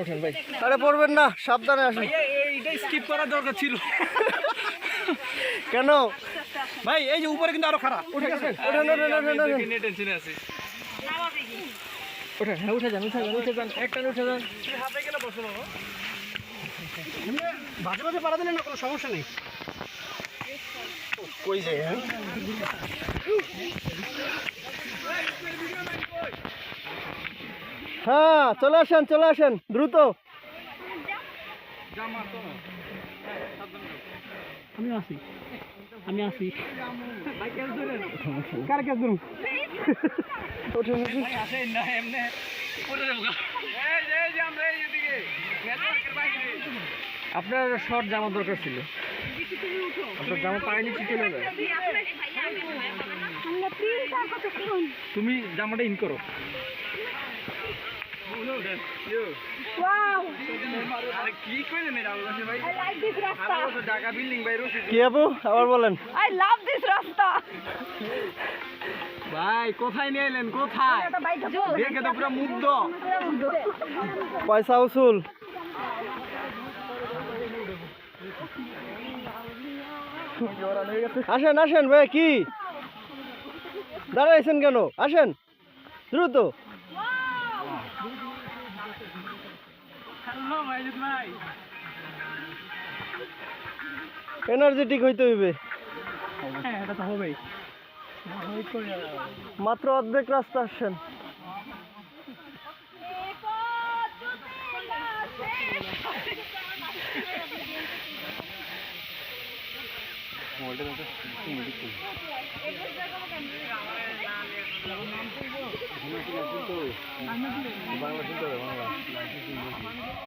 উঠেন ভাই। আরে পড়বেন না, সাবধানে আসুন। এইটা স্কিপ করার দরকার ছিল। কেন ভাই এই যে উপরে কিন্তু আরো খারাপ। উঠে গেছেন? ওঠেন ওঠেন ওঠেন ওঠেন টেনশনে আছি। ওঠেন, হ্যাঁ উঠে যান উঠে যান উঠে যান, একটা উঠে যান। হাতে গেলে বসো বাবা। বাজে বাজে পাড়া দিলে না কোনো সমস্যা নেই। কই যায়? হ্যাঁ চলে আসেন চলে আসেন দ্রুত। আমি আছি আমি আছি। কার কাজ করুন? ওঠেন ওঠেন। আসেন না এমনি পড়ে যাবো। এই যে আমরা এইদিকে নেটওয়ার্কের বাইরে। আপনার শর্ট জামা দরকার ছিল, আপনার জামা পায়ে নিচে চলে যায়। তুমি জামাটা ইন করো। কি কইলেন এটা ভাই? I like this rasta. Dhaka building ভাই রশি। কি আপু আবার বলেন? I love this rasta. ভাই কোথায় নিয়ে এলেন? কোথায় দেখে তো পুরো মুগ্ধ। পয়সা উসুল। আসেন আসেন ভাই, কি দাঁড়াইছেন কেন? আসেন দ্রুত। হ্যালো ভাইজুদ ভাই। এনার্জেটিক হইতে হইবে। হ্যাঁ এটা তো হবেই। মাত্র অর্ধেক রাস্তা আসছেন।